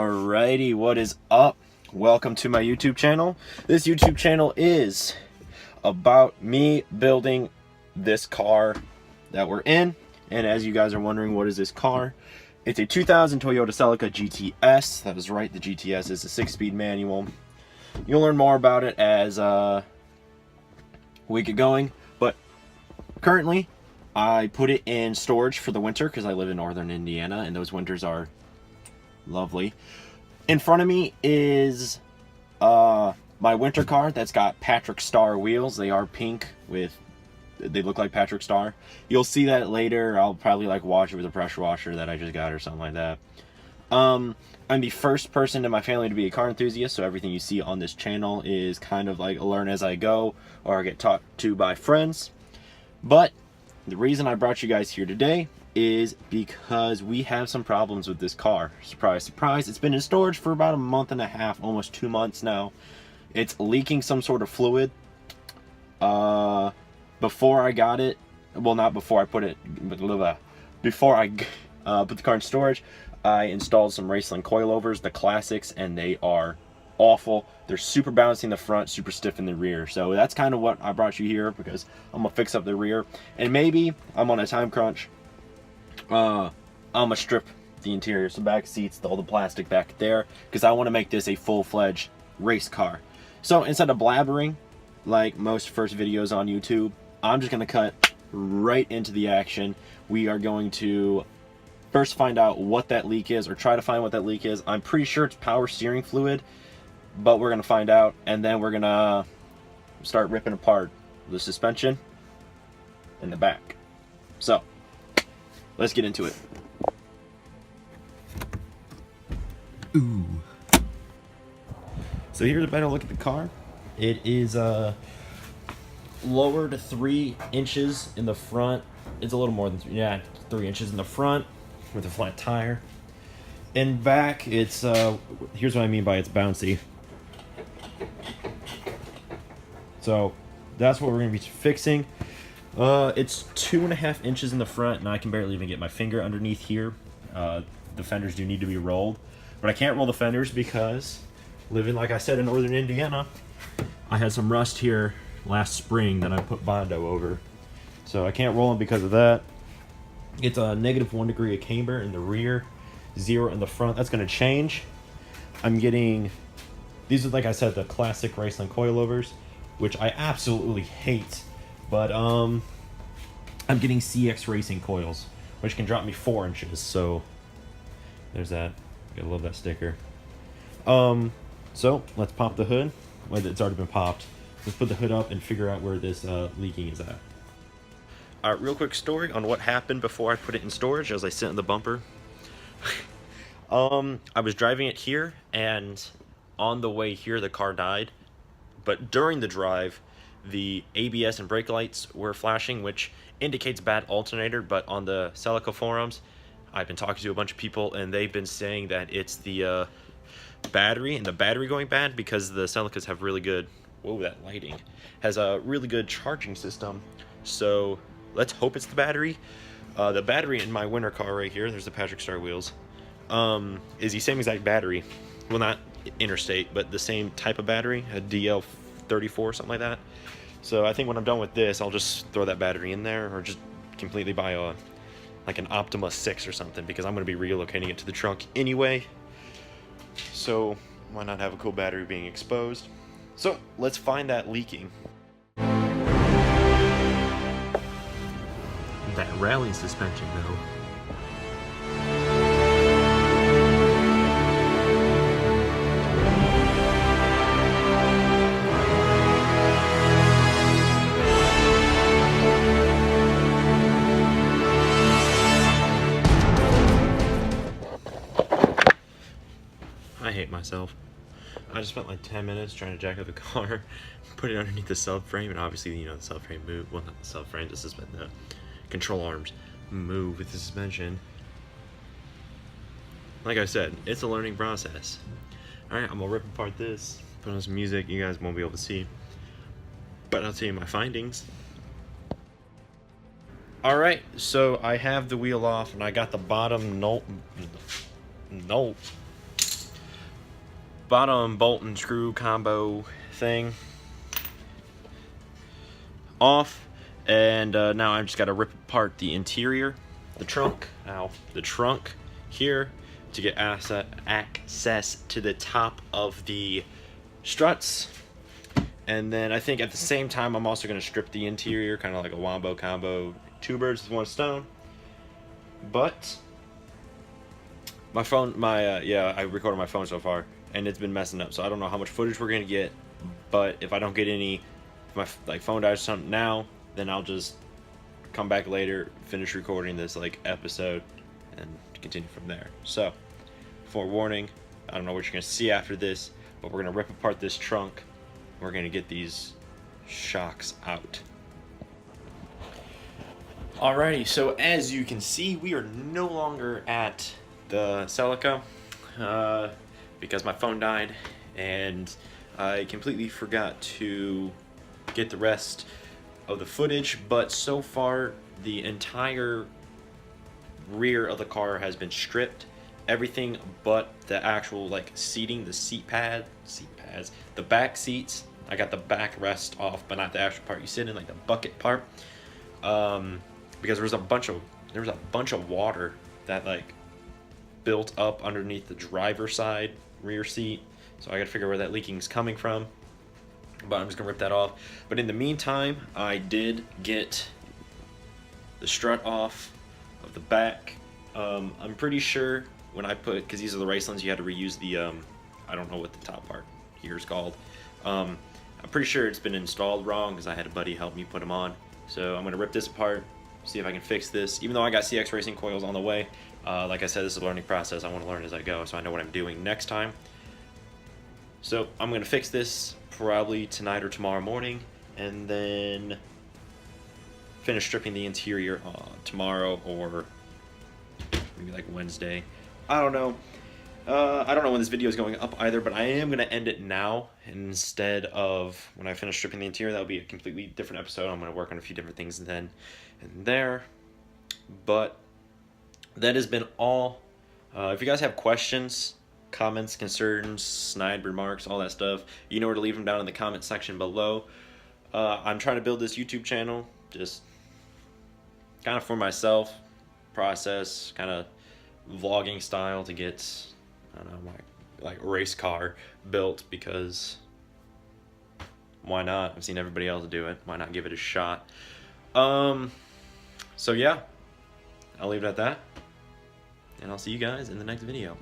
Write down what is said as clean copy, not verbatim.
Alrighty, what is up? Welcome to my YouTube channel. This YouTube channel is about me building this car that we're in. And as you guys are wondering, what is this car? It's a 2000 Toyota Celica GTS. That is right, the GTS is a 6-speed manual. You'll learn more about it as we get going. But currently, I put it in storage for the winter because I live in northern Indiana and those winters are lovely. In front of me is my winter car that's got Patrick Star wheels. They are pink they look like Patrick Star. You'll see that later. I'll probably wash it with a pressure washer that I just got or something like that. I'm the first person in my family to be a car enthusiast, so everything you see on this channel is kind of like a learn as I go or I get taught to by friends. But the reason I brought you guys here today is because we have some problems with this car. Surprise, surprise. It's been in storage for about a month and a half, almost 2 months now. It's leaking some sort of fluid. Before I got it, well, not before I put it, before I put the car in storage, I installed some Raceland coilovers, the classics, and they are awful. They're super bouncy in the front, super stiff in the rear. So that's kind of what I brought you here, because I'm gonna fix up the rear. And maybe I'm on a time crunch. I'm gonna strip the interior, so back seats, all the plastic back there, because I want to make this a full-fledged race car. So instead of blabbering like most first videos on YouTube, I'm just gonna cut right into the action. We are going to first find out what that leak is, or try to find what that leak is. I'm pretty sure it's power steering fluid, but we're gonna find out, and then we're gonna start ripping apart the suspension in the back. So let's get into it. Ooh. So here's a better look at the car. It is lowered 3 inches in the front. It's a little more than 3 inches in the front with a flat tire. In back, it's here's what I mean by it's bouncy. So that's what we're gonna be fixing. It's 2.5 inches in the front, and I can barely even get my finger underneath here. The fenders do need to be rolled, but I can't roll the fenders because living, like I said, in northern Indiana, I had some rust here last spring that I put Bondo over. So I can't roll them because of that. It's a -1 degree of camber in the rear, 0 in the front. That's going to change. I'm getting, these are, like I said, the classic Raceland coilovers, which I absolutely hate. But I'm getting CX Racing coils, which can drop me 4 inches. So there's that. Gotta love that sticker. So let's pop the hood. Well, it's already been popped. Let's put the hood up and figure out where this leaking is at. Alright, real quick story on what happened before I put it in storage as I sit in the bumper. I was driving it here, and on the way here the car died. But during the drive, the ABS and brake lights were flashing, which indicates bad alternator. But on the Celica forums, I've been talking to a bunch of people, and they've been saying that it's the battery, and the battery going bad, because the Celicas have really good, whoa, that lighting has a really good charging system. So let's hope it's the battery. The battery in my winter car right here, there's the Patrick Star wheels, is the same exact battery. Well, not interstate, but the same type of battery, a DL34, something like that. So I think when I'm done with this, I'll just throw that battery in there, or just completely buy a an Optima 6 or something, because I'm going to be relocating it to the trunk anyway. So why not have a cool battery being exposed? So let's find that leaking. That rally suspension though. I hate myself. I just spent like 10 minutes trying to jack up the car, put it underneath the subframe, and obviously, you know, the subframe moved. Well, not the subframe, the control arms move with the suspension. Like I said, it's a learning process. Alright, I'm gonna rip apart this, put on some music you guys won't be able to see, but I'll tell you my findings. Alright, so I have the wheel off, and I got the bottom bottom bolt and screw combo thing off, and now I've just got to rip apart the interior, the trunk here to get access to the top of the struts. And then I think at the same time I'm also going to strip the interior, kind of like a wombo combo, two birds with one stone. But my phone, yeah, I recorded my phone so far and it's been messing up, so I don't know how much footage we're going to get. But if I don't get any, if my phone dies or something now, then I'll just come back later, finish recording this episode, and continue from there. So, forewarning, I don't know what you're gonna see after this, but we're gonna rip apart this trunk. We're gonna get these shocks out. Alrighty, so as you can see, we are no longer at the Celica because my phone died, and I completely forgot to get the rest of the footage, but so far the entire rear of the car has been stripped. Everything but the actual seating, the seat pads, the back seats. I got the back rest off, but not the actual part you sit in, like the bucket part. Because there was a bunch of water that built up underneath the driver's side rear seat. So I gotta figure where that leaking's coming from. But I'm just gonna rip that off. But in the meantime, I did get the strut off of the back. I'm pretty sure when I put, because these are the Racelands, you had to reuse the, I don't know what the top part here is called. I'm pretty sure it's been installed wrong because I had a buddy help me put them on. So I'm gonna rip this apart, see if I can fix this. Even though I got CX Racing coils on the way, like I said, this is a learning process. I want to learn as I go, so I know what I'm doing next time. So I'm gonna fix this probably tonight or tomorrow morning, and then finish stripping the interior tomorrow or maybe Wednesday. I don't know. I don't know when this video is going up either, but I am gonna end it now instead of when I finish stripping the interior. That'll be a completely different episode. I'm gonna work on a few different things then and there. But that has been all. If you guys have questions, comments, concerns, snide remarks, all that stuff, you know where to leave them down in the comment section below. I'm trying to build this YouTube channel just kind of for myself, process, kind of vlogging style to get, I don't know, my race car built, because why not? I've seen everybody else do it. Why not give it a shot? So yeah, I'll leave it at that, and I'll see you guys in the next video.